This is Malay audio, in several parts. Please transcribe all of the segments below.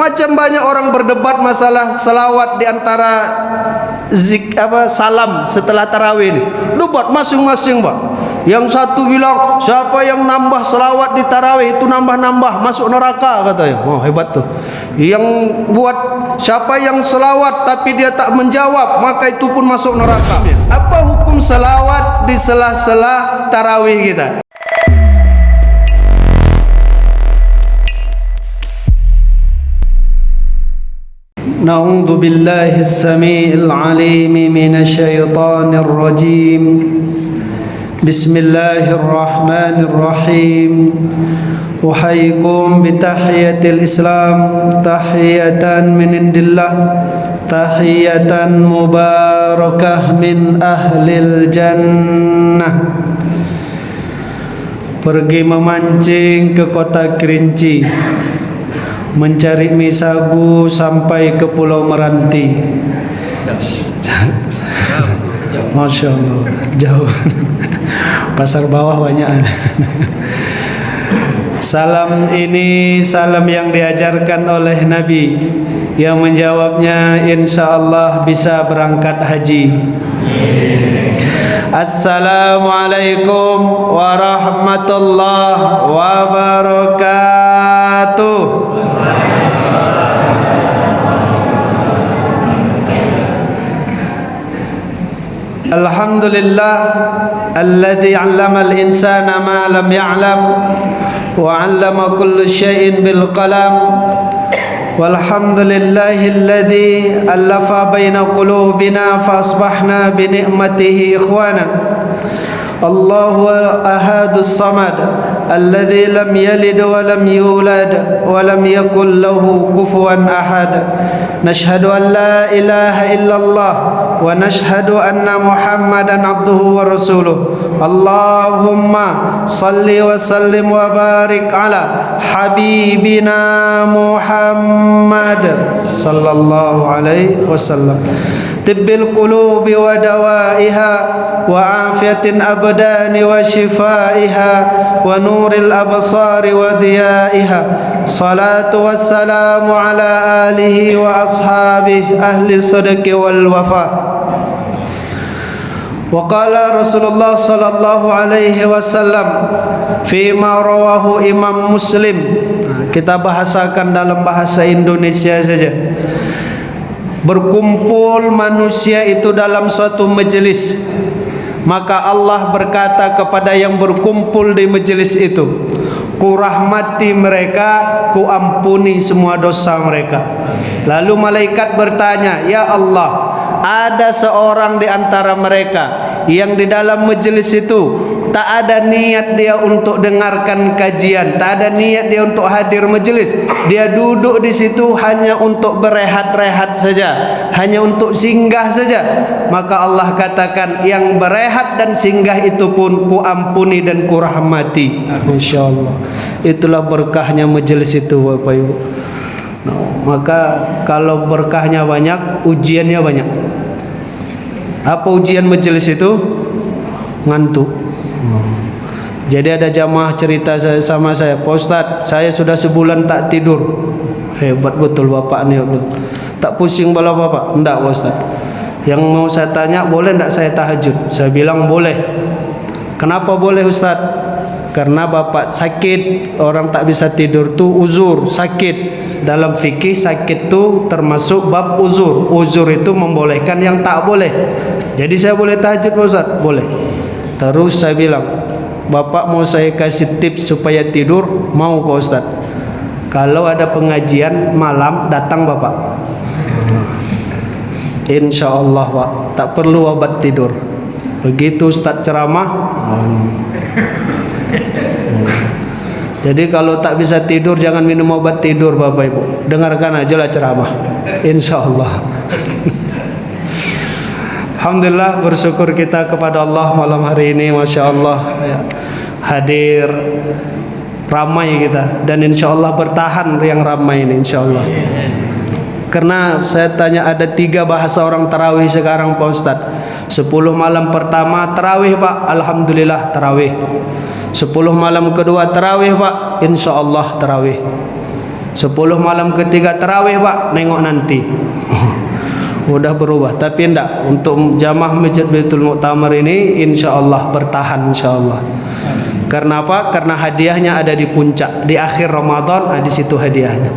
Macam banyak orang berdebat masalah selawat di antara salam setelah tarawih ini. Debat masing-masing, Pak. Yang satu bilang, siapa yang nambah selawat di tarawih itu nambah-nambah masuk neraka, katanya. Oh, hebat tuh. Yang buat siapa yang selawat tapi dia tak menjawab, maka itu pun masuk neraka. Apa hukum selawat di sela-sela tarawih kita? Na'udzu billahi as-sami'il 'alim minasy syaithanir rajim. Bismillahirrahmanirrahim. Uhayyikum bitahiyatil Islam, tahiyatan min indillah, tahiyatan mubarakah min ahlil jannah. Pergi memancing ke kota Kerinci, mencari mie sagu sampai ke Pulau Meranti. Masya Allah, jauh. Pasar bawah banyak. Salam ini salam yang diajarkan oleh Nabi, yang menjawabnya insya Allah bisa berangkat haji. Assalamualaikum warahmatullahi wabarakatuh. Alhamdulillah alladzi 'allama al-insana ma lam ya'lam wa 'allama kulla syai'in bil qalam. Walhamdulillahi alladzi allafa baina qulubina fa asbahna bi ni'matihi ikhwana. Allahu ahadus samad alladzi lam yalid wa lam yulad wa lam yakul lahu kufuwan ahad. Nashhadu an la ilaha illallah wa nashhadu anna Muhammadan abduhu wa rasuluh. Allahumma salli wa sallim wa barik ala habibina Muhammad sallallahu alaihi wasallam. Tibbil qulubi wa dawaiha wa afiyatin abdani wa shifaiha wa nuril absari wa diyaiha. Salatu wassalamu ala alihi wa ashabihi ahli sadaqi wal wafa. Wa qala Rasulullah sallallahu alaihi wasallam fima rawahu Imam Muslim. Kita bahasakan dalam bahasa Indonesia saja. Berkumpul manusia itu dalam suatu majelis, maka Allah berkata kepada yang berkumpul di majelis itu, ku rahmati mereka, ku ampuni semua dosa mereka. Lalu malaikat bertanya, ya Allah, ada seorang di antara mereka yang di dalam majelis itu tak ada niat dia untuk dengarkan kajian, tak ada niat dia untuk hadir majelis, dia duduk di situ hanya untuk berehat-rehat saja, hanya untuk singgah saja. Maka Allah katakan, yang berehat dan singgah itu pun ku ampuni dan ku rahmati. Insyaallah. Itulah berkahnya majelis itu, Bapak Ibu. Maka kalau berkahnya banyak, ujiannya banyak. Apa ujian majelis itu? Ngantuk. Jadi ada jamaah cerita sama saya, Pak Ustadz, saya sudah sebulan tak tidur. Hebat betul Bapak ni. Tak pusing bala Bapak? Enggak, Pak Ustadz. Yang mau saya tanya, boleh enggak saya tahajud? Saya bilang boleh. Kenapa boleh, Ustadz? Karena Bapak sakit, orang tak bisa tidur tu uzur, sakit. Dalam fikih sakit tu termasuk bab uzur. Uzur itu membolehkan yang tak boleh. Jadi saya boleh tahajud, Pak Ustaz? Boleh. Terus saya bilang, Bapak mau saya kasih tips supaya tidur? Mau, Pak Ustaz. Kalau ada pengajian malam, datang Bapak. Insya Allah, Pak. Tak perlu obat tidur. Begitu Ustaz ceramah. Jadi kalau tak bisa tidur, jangan minum obat tidur, Bapak Ibu. Dengarkan aja lah ceramah. Insya Allah. Alhamdulillah, bersyukur kita kepada Allah malam hari ini. Masya Allah, hadir ramai kita. Dan insya Allah bertahan yang ramai ini, insya Allah. Karena saya tanya, ada 3 bahasa orang tarawih sekarang, Pak Ustadz. 10 malam pertama tarawih, Pak. Alhamdulillah tarawih. 10 malam kedua tarawih, Pak. Insya Allah tarawih. 10 malam ketiga tarawih Pak, nengok nanti. Udah berubah. Tapi enggak, untuk jamaah Masjid Baitul Muktamar ini insyaallah bertahan insyaallah. Karena apa? Karena hadiahnya ada di puncak, di akhir Ramadan, di situ hadiahnya.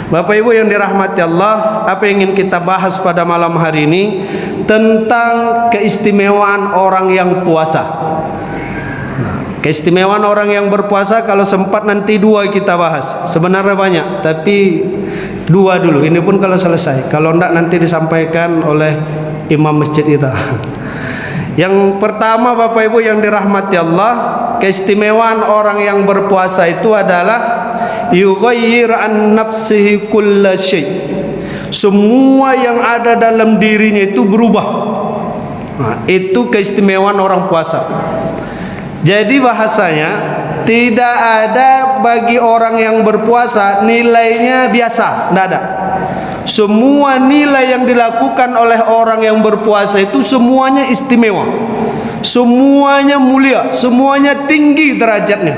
Bapak Ibu yang dirahmati Allah, apa yang ingin kita bahas pada malam hari ini tentang keistimewaan orang yang puasa. Keistimewaan orang yang berpuasa, kalau sempat nanti 2 kita bahas. Sebenarnya banyak, tapi 2 dulu. Ini pun kalau selesai. Kalau enggak nanti disampaikan oleh imam masjid kita. Yang pertama Bapak Ibu yang dirahmati Allah, keistimewaan orang yang berpuasa itu adalah yughayyir an nafsihi kulla syai'. Semua yang ada dalam dirinya itu berubah. Nah, itu keistimewaan orang puasa. Jadi bahasanya tidak ada bagi orang yang berpuasa nilainya biasa, tidak ada. Semua nilai yang dilakukan oleh orang yang berpuasa itu semuanya istimewa, semuanya mulia, semuanya tinggi derajatnya.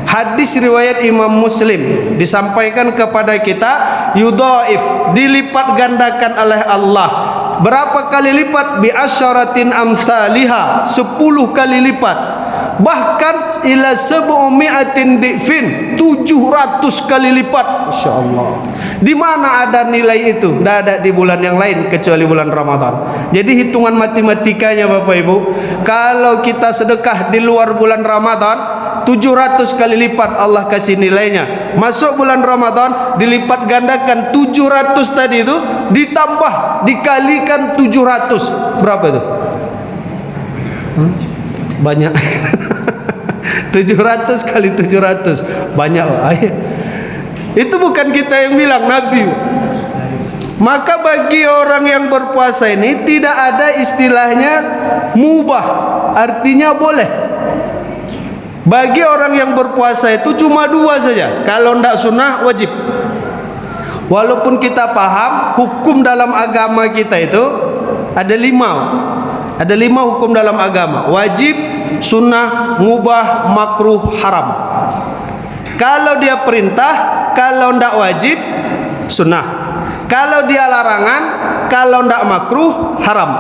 Hadis riwayat Imam Muslim disampaikan kepada kita, yudhaif, dilipat gandakan oleh Allah. Berapa kali lipat? Bi asyaratin amsalihha, 10 kali lipat. Bahkan ila 700 dhifin, 700 kali lipat. Masyaallah. Di mana ada nilai itu? Tidak ada di bulan yang lain kecuali bulan Ramadan. Jadi hitungan matematikanya Bapak Ibu, kalau kita sedekah di luar bulan Ramadan 700 kali lipat Allah kasih nilainya. Masuk bulan Ramadan dilipat gandakan 700 tadi itu, ditambah dikalikan 700. Berapa itu? Banyak. 700 kali 700 banyak. Itu bukan kita yang bilang, Nabi. Maka bagi orang yang berpuasa ini tidak ada istilahnya mubah, artinya boleh. Bagi orang yang berpuasa itu cuma 2 saja. Kalau tidak sunnah, wajib. Walaupun kita paham hukum dalam agama kita itu ada 5. Ada 5 hukum dalam agama: wajib, sunnah, mubah, makruh, haram. Kalau dia perintah, kalau tidak wajib, sunnah. Kalau dia larangan, kalau tidak makruh, haram.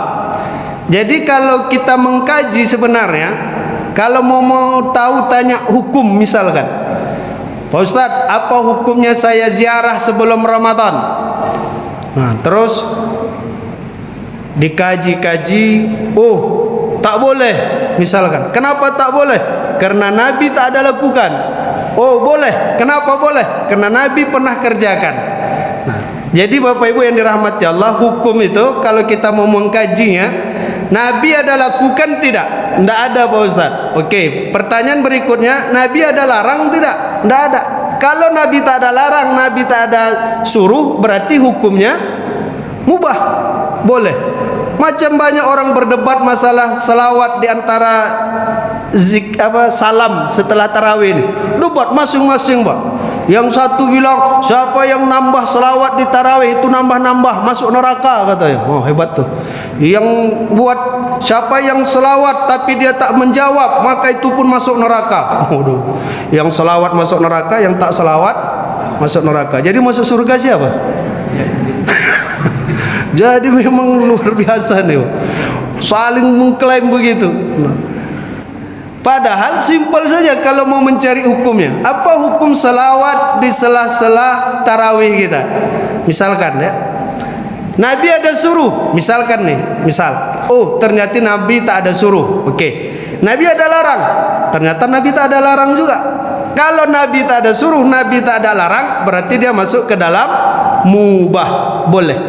Jadi kalau kita mengkaji sebenarnya, kalau mau tahu tanya hukum misalkan, Pak Ustadz, apa hukumnya saya ziarah sebelum Ramadan? Nah, terus dikaji-kaji, oh tak boleh misalkan. Kenapa tak boleh? Karena Nabi tak ada lakukan. Oh boleh. Kenapa boleh? Karena Nabi pernah kerjakan. Nah, jadi Bapak Ibu yang dirahmati Allah, hukum itu kalau kita mau mengkajinya, Nabi ada lakukan tidak? Tidak ada Pak Ustaz. Oke, pertanyaan berikutnya, Nabi ada larang tidak? Tidak ada. Kalau Nabi tak ada larang, Nabi tak ada suruh, berarti hukumnya mubah, boleh. Macam banyak orang berdebat masalah selawat di antara salam setelah tarawih ini. Debat masing-masing, Pak. Yang satu bilang, siapa yang nambah selawat di tarawih itu nambah-nambah masuk neraka katanya. Oh, hebat tuh. Yang buat siapa yang selawat tapi dia tak menjawab, maka itu pun masuk neraka. Waduh. Yang selawat masuk neraka, yang tak selawat masuk neraka. Jadi masuk surga siapa? Jadi memang luar biasa nih, saling mengklaim begitu. Padahal simpel saja kalau mau mencari hukumnya. Apa hukum selawat di sela-sela tarawih kita? Misalkan ya, Nabi ada suruh, misalkan nih, misal, oh ternyata Nabi tak ada suruh, oke. Nabi ada larang, ternyata Nabi tak ada larang juga. Kalau Nabi tak ada suruh, Nabi tak ada larang, berarti dia masuk ke dalam mubah, boleh.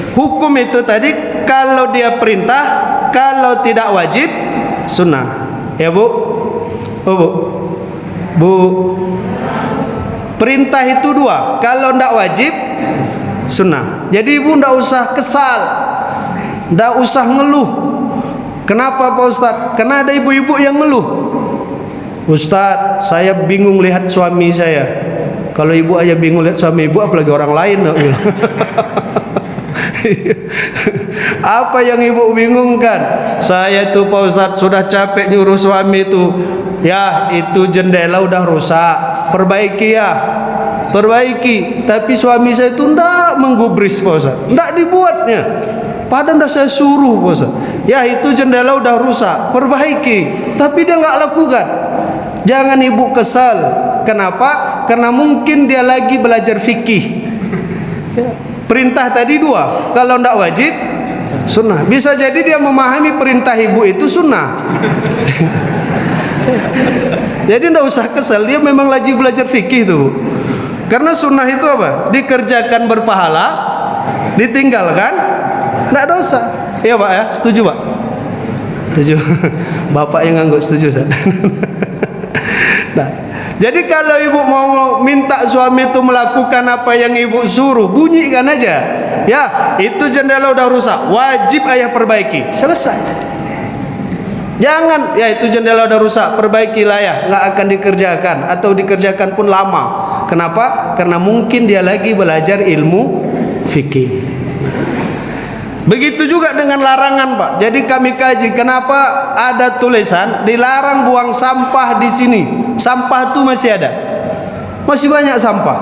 Hukum itu tadi kalau dia perintah, kalau tidak wajib, sunnah. Ya Bu? Oh Bu? Bu, perintah itu 2. Kalau tidak wajib, sunnah. Jadi Ibu tidak usah kesal, tidak usah ngeluh. Kenapa Pak Ustadz? Karena ada ibu-ibu yang ngeluh. Ustadz, saya bingung lihat suami saya. Kalau ibu aja bingung lihat suami ibu, apalagi orang lain. Apa yang ibu bingungkan? Saya tuh Pak Ustadz sudah capek nyuruh suami itu. Ya itu jendela udah rusak, perbaiki ya, perbaiki. Tapi suami saya itu tidak menggubris Pak Ustaz, tidak dibuatnya. Padahal dah saya suruh Pak Ustaz, ya itu jendela udah rusak, perbaiki. Tapi dia nggak lakukan. Jangan ibu kesal. Kenapa? Karena mungkin dia lagi belajar fikih. Perintah tadi dua, kalau tidak wajib sunnah. Bisa jadi dia memahami perintah ibu itu sunnah. Jadi tidak usah kesal, dia memang lagi belajar fikih tuh. Karena sunnah itu apa? Dikerjakan berpahala, ditinggalkan tidak dosa. Iya Pak ya, setuju Pak? Setuju. Bapak yang ngangguk setuju Ustaz. Nah, jadi kalau ibu mau minta suami itu melakukan apa yang ibu suruh, bunyikan aja. Ya, itu jendela udah rusak, wajib ayah perbaiki. Selesai. Jangan, ya itu jendela udah rusak, perbaikilah ya, nggak akan dikerjakan atau dikerjakan pun lama. Kenapa? Karena mungkin dia lagi belajar ilmu fikih. Begitu juga dengan larangan Pak. Jadi kami kaji kenapa ada tulisan dilarang buang sampah di sini. Sampah itu masih ada, masih banyak sampah.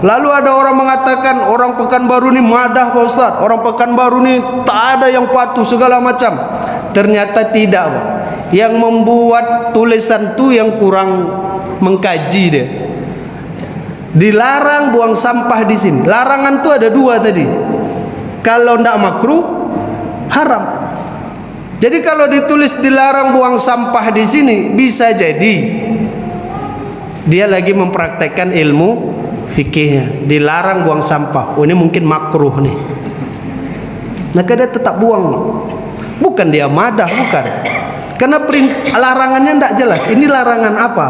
Lalu ada orang mengatakan orang Pekanbaru ini madah Pak Ustaz, orang Pekanbaru ini tak ada yang patuh segala macam. Ternyata tidak Pak. Yang membuat tulisan itu yang kurang mengkaji dia. Dilarang buang sampah di sini. Larangan itu ada dua tadi. Kalau tidak makruh, haram. Jadi kalau ditulis dilarang buang sampah di sini, bisa jadi dia lagi mempraktekkan ilmu fikihnya. Dilarang buang sampah. Oh, ini mungkin makruh nih. Maka dia tetap buang. Bukan dia madah, bukan. Karena larangannya tidak jelas. Ini larangan apa?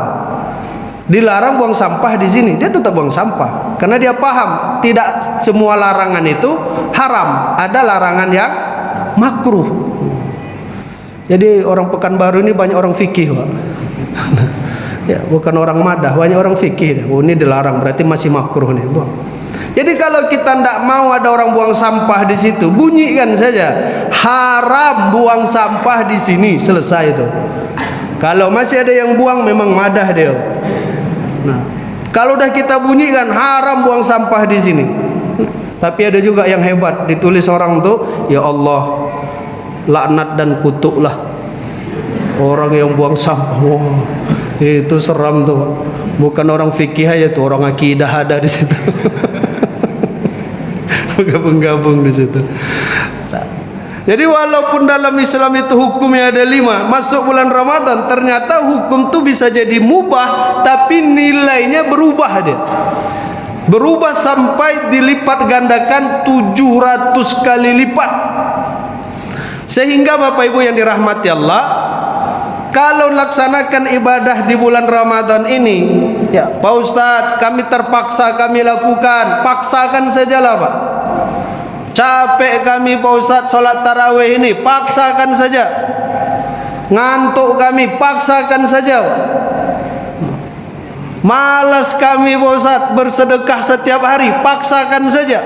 Dilarang buang sampah di sini, dia tetap buang sampah. Karena dia paham tidak semua larangan itu haram. Ada larangan yang makruh. Jadi orang Pekanbaru ini banyak orang fikih Pak. Ya, bukan orang madah, banyak orang fikih. Oh, ini dilarang berarti masih makruh nih. Jadi kalau kita tidak mau ada orang buang sampah di situ, bunyikan saja haram buang sampah di sini, selesai itu. Kalau masih ada yang buang memang madah dia. Nah, kalau udah kita bunyikan haram buang sampah di sini. Tapi ada juga yang hebat, ditulis orang tuh, ya Allah, laknat dan kutuklah orang yang buang sampah. Oh, itu seram tuh. Bukan orang fikih aja tuh, orang akidah ada di situ. Gabung-gabung di situ. Jadi walaupun dalam Islam itu hukumnya ada 5, masuk bulan Ramadan ternyata hukum itu bisa jadi mubah, tapi nilainya berubah dia. Berubah sampai dilipat gandakan 700 kali lipat. Sehingga Bapak Ibu yang dirahmati Allah, kalau laksanakan ibadah di bulan Ramadan ini, ya Pak Ustadz, kami terpaksa kami lakukan, paksakan sajalah Pak. Capek kami Pak Ustadz sholat tarawih ini, paksakan saja. Ngantuk kami, paksakan saja. Malas kami Pak Ustadz bersedekah setiap hari, paksakan saja.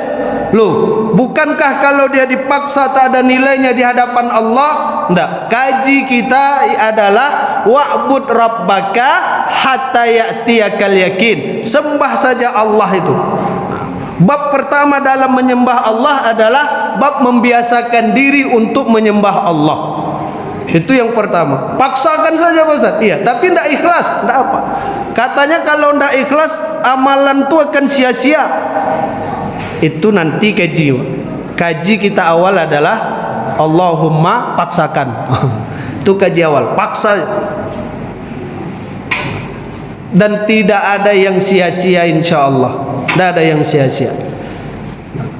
Loh, bukankah kalau dia dipaksa tak ada nilainya di hadapan Allah? Tidak. Kaji kita adalah wa'bud rabbaka hatta ya'tiyakal yakin. Sembah saja Allah itu. Bab pertama dalam menyembah Allah adalah bab membiasakan diri untuk menyembah Allah. Itu yang pertama. Paksakan saja Pak Ustaz. Iya, tapi tidak ikhlas, tidak apa. Katanya kalau tidak ikhlas amalan itu akan sia-sia. Itu nanti kaji. Kaji kita awal adalah Allahumma paksakan. Itu kaji awal, paksa. Dan tidak ada yang sia-sia insyaallah. Tidak ada yang sia-sia.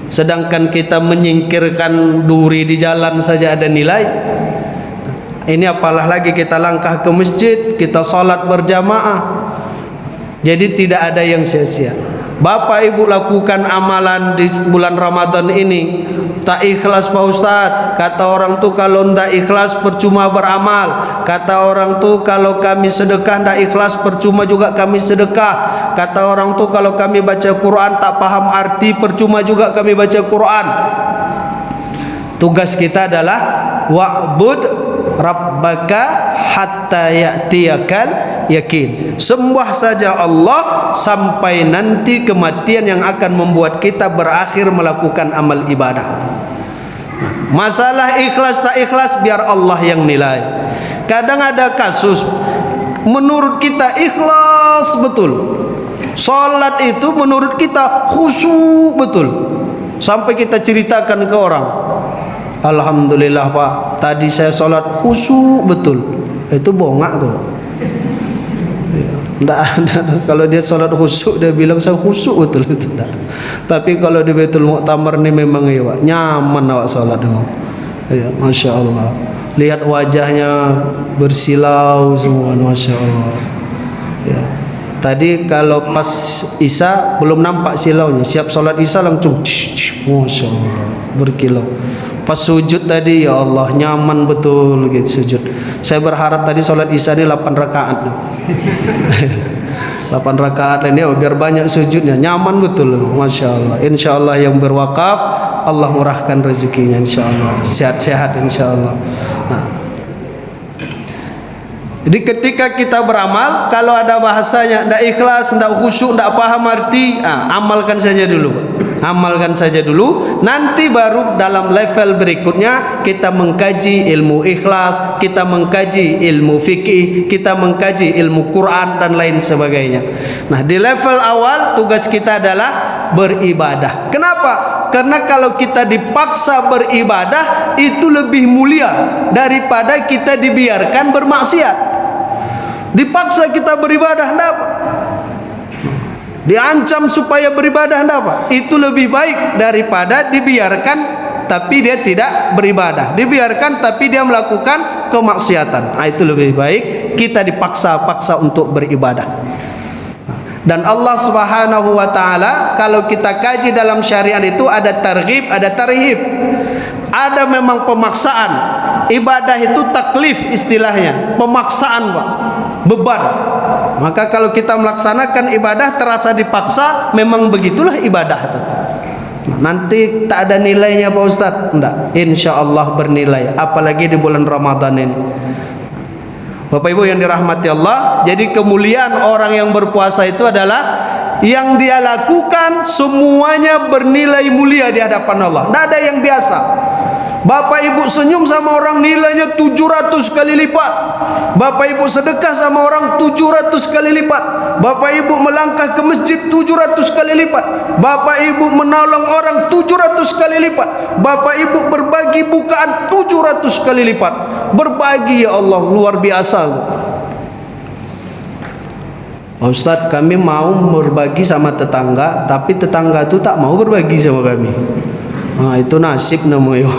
Sedangkan kita menyingkirkan duri di jalan saja ada nilai. Ini apalah lagi kita langkah ke masjid, kita salat berjamaah. Jadi tidak ada yang sia-sia. Bapak Ibu lakukan amalan di bulan Ramadan ini. Tak ikhlas Pak Ustaz. Kata orang tu kalau tidak ikhlas percuma beramal. Kata orang tu kalau kami sedekah tidak ikhlas percuma juga kami sedekah. Kata orang tu kalau kami baca Quran tak paham arti percuma juga kami baca Quran. Tugas kita adalah wa'bud rabbaka hatta ya'tiyakal yakin. Sembah saja Allah sampai nanti kematian yang akan membuat kita berakhir melakukan amal ibadah. Masalah ikhlas tak ikhlas biar Allah yang nilai. Kadang ada kasus menurut kita ikhlas betul, salat itu menurut kita khusyuk betul, sampai kita ceritakan ke orang, alhamdulillah Pak, tadi saya salat khusyuk betul. Itu bongak tuh. Tidak ada. Kalau dia salat khusyuk dia bilang saya khusyuk betul, itu tidak. Tapi kalau di Baitul Mu'tamar ni memang ya Pak, nyaman awak salat tu. Ya, Masya Allah. Lihat wajahnya bersilau semua, Masya Allah. Ya. Tadi kalau pas Isya belum nampak silaunya, siap salat Isya langsung Masya Allah berkilau. Pas sujud tadi ya Allah nyaman betul gitu sujud. Saya berharap tadi salat Isya ini 8 rakaat. 8 rakaat ini biar banyak sujudnya, nyaman betul. Masya Allah. Insya Allah yang berwakaf Allah murahkan rezekinya insya Allah, sehat-sehat insya Allah. Nah. Jadi ketika kita beramal, kalau ada bahasanya tidak ikhlas, tidak khusyuk, tidak paham arti, amalkan saja dulu. Amalkan saja dulu. Nanti baru dalam level berikutnya kita mengkaji ilmu ikhlas, kita mengkaji ilmu fikih, kita mengkaji ilmu Quran dan lain sebagainya. Nah, di level awal tugas kita adalah beribadah. Kenapa? Karena kalau kita dipaksa beribadah itu lebih mulia daripada kita dibiarkan bermaksiat. Dipaksa kita beribadah, enggak apa? Diancam supaya beribadah, enggak apa? Itu lebih baik daripada dibiarkan tapi dia tidak beribadah, dibiarkan tapi dia melakukan kemaksiatan. Itu lebih baik kita dipaksa-paksa untuk beribadah. Dan Allah Subhanahu wa taala kalau kita kaji dalam syariat itu ada targhib, ada tarhib. Ada memang pemaksaan. Ibadah itu taklif istilahnya, pemaksaan Pak, beban. Maka kalau kita melaksanakan ibadah terasa dipaksa, memang begitulah ibadah itu. Nanti tak ada nilainya Pak Ustadz? Enggak, insya Allah bernilai. Apalagi di bulan Ramadan ini. Bapak Ibu yang dirahmati Allah, jadi kemuliaan orang yang berpuasa itu adalah yang dia lakukan semuanya bernilai mulia di hadapan Allah. Tidak ada yang biasa. Bapak Ibu senyum sama orang nilainya 700 kali lipat. Bapak Ibu sedekah sama orang 700 kali lipat. Bapak Ibu melangkah ke masjid 700 kali lipat. Bapak Ibu menolong orang 700 kali lipat. Bapak Ibu berbagi bukaan 700 kali lipat. Berbagi ya Allah luar biasa. Ustaz, kami mau berbagi sama tetangga, tapi tetangga itu tak mau berbagi sama kami. Itu nasib namanya.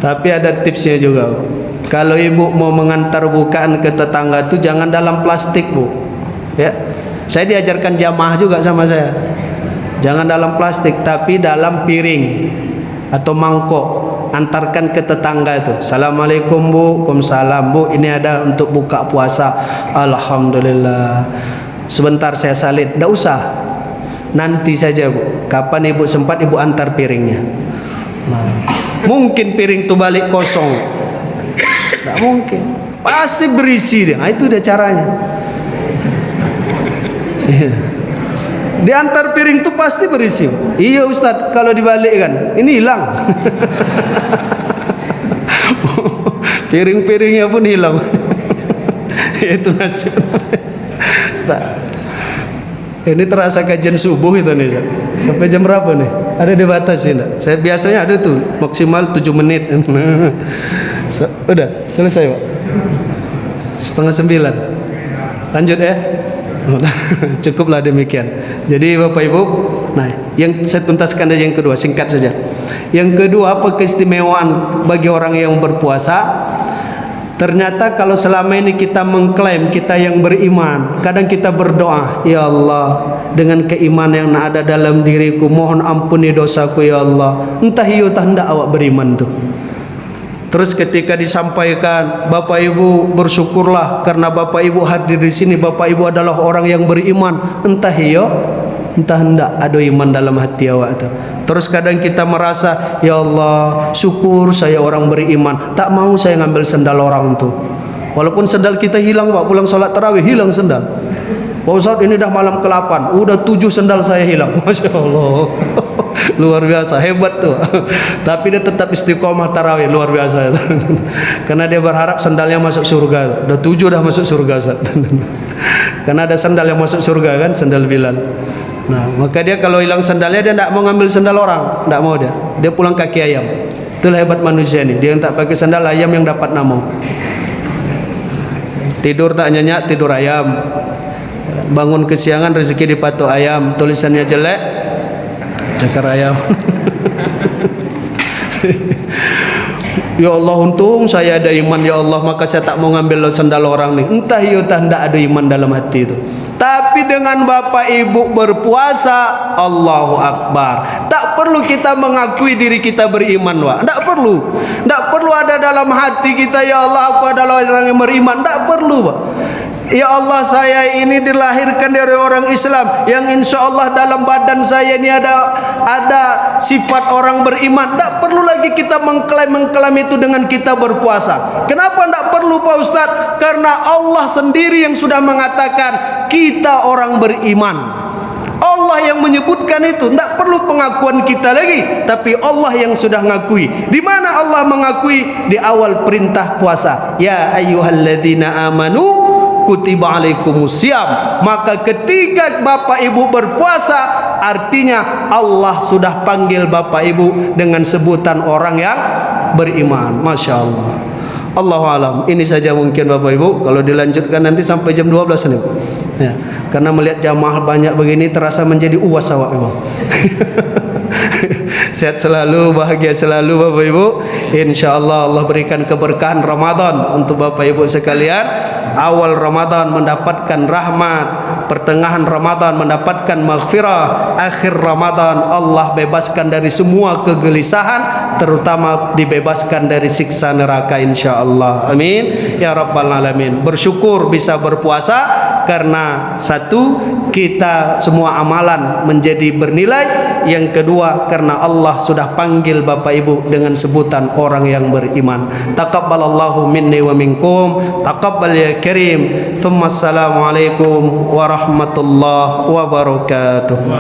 Tapi ada tipsnya juga. Kalau ibu mau mengantar bukaan ke tetangga itu jangan dalam plastik Bu. Ya, saya diajarkan jamaah juga sama saya. Jangan dalam plastik, tapi dalam piring atau mangkok. Antarkan ke tetangga itu. Assalamualaikum Bu, Waalaikumsalam Bu. Ini ada untuk buka puasa. Alhamdulillah. Sebentar saya salin. Tidak usah. Nanti saja Bu. Kapan ibu sempat ibu antar piringnya. Mungkin piring itu balik kosong. Tidak mungkin. Pasti berisi dia. Itu udah caranya. Diantar piring itu pasti berisi. Iya Ustaz, kalau dibalik kan ini hilang. Piring-piringnya pun hilang. Itu nasib. Ini terasa kajian subuh itu nih. Sampai jam berapa nih? Ada dibatasi enggak? Saya biasanya ada tuh maksimal 7 menit. Udah selesai Pak. 8:30. Lanjut ya. Cukuplah demikian. Jadi Bapak Ibu, nah yang saya tuntaskan aja yang kedua, singkat saja. Yang kedua, apa keistimewaan bagi orang yang berpuasa? Ternyata kalau selama ini kita mengklaim kita yang beriman, kadang kita berdoa, ya Allah, dengan keimanan yang ada dalam diriku, mohon ampuni dosaku ya Allah. Entah iya entah hendak awak beriman tuh. Terus ketika disampaikan, Bapak Ibu bersyukurlah karena Bapak Ibu hadir di sini. Bapak Ibu adalah orang yang beriman. Entah iya, entah hendak ada iman dalam hati awak itu. Terus kadang kita merasa, ya Allah, syukur saya orang beriman. Tak mau saya ngambil sendal orang tu. Walaupun sendal kita hilang Pak, pulang sholat tarawih hilang sendal. Pak Ustaz, ini dah malam ke-8, udah 7 sendal saya hilang. Masya Allah. Luar biasa, hebat tuh. Tapi dia tetap istiqomah tarawih, luar biasa. Karena dia berharap sendalnya masuk surga. Udah 7 dah masuk surga Ustaz. Karena ada sendal yang masuk surga kan, sendal Bilal. Nah, maka dia kalau hilang sendalnya dia tidak mau ngambil sendal orang, tidak mau dia. Dia pulang kaki ayam. Itulah hebat manusia ini. Dia yang tak pakai sandal, ayam yang dapat nama. Tidur tak nyenyak, tidur ayam. Bangun kesiangan, rezeki dipatok ayam. Tulisannya jelek, cakar ayam. Ya Allah, untung saya ada iman ya Allah, maka saya tak mau ngambil sandal orang nih. Entah ya entah tidak ada iman dalam hati itu. Tapi dengan bapak ibu berpuasa, Allahu Akbar. Tak perlu kita mengakui diri kita beriman, Wak. Tak perlu. Tak perlu ada dalam hati kita, ya Allah, aku adalah orang yang beriman. Tak perlu, Pak. Ya Allah, saya ini dilahirkan dari orang Islam yang insya Allah dalam badan saya ini ada sifat orang beriman. Tak perlu lagi kita mengklaim itu dengan kita berpuasa. Kenapa tak perlu Pak Ustaz? Karena Allah sendiri yang sudah mengatakan kita orang beriman. Allah yang menyebutkan itu, tidak perlu pengakuan kita lagi, tapi Allah yang sudah mengakui. Di mana Allah mengakui? Di awal perintah puasa. Ya ayyuhalladzina amanu kutiba alaikumusiyam. Maka ketika bapak ibu berpuasa, artinya Allah sudah panggil bapak ibu dengan sebutan orang yang beriman. Masya Allah. Allahu alam. Ini saja mungkin bapak ibu. Kalau dilanjutkan nanti sampai jam 12 nih. Ya, karena melihat jamaah banyak begini terasa menjadi uas awak memang. Sehat selalu, bahagia selalu bapak ibu. InsyaAllah Allah berikan keberkahan Ramadan untuk bapak ibu sekalian. Awal Ramadan mendapatkan rahmat, pertengahan Ramadan mendapatkan maghfirah, akhir Ramadan Allah bebaskan dari semua kegelisahan, terutama dibebaskan dari siksa neraka insyaallah. Amin ya rabbal alamin. Bersyukur bisa berpuasa karena satu, kita semua amalan menjadi bernilai. Yang kedua, karena Allah sudah panggil bapak ibu dengan sebutan orang yang beriman. Taqabbalallahu minni wa minkum, taqabbal ya karim. Thumma assalamualaikum warahmatullahi wabarakatuh.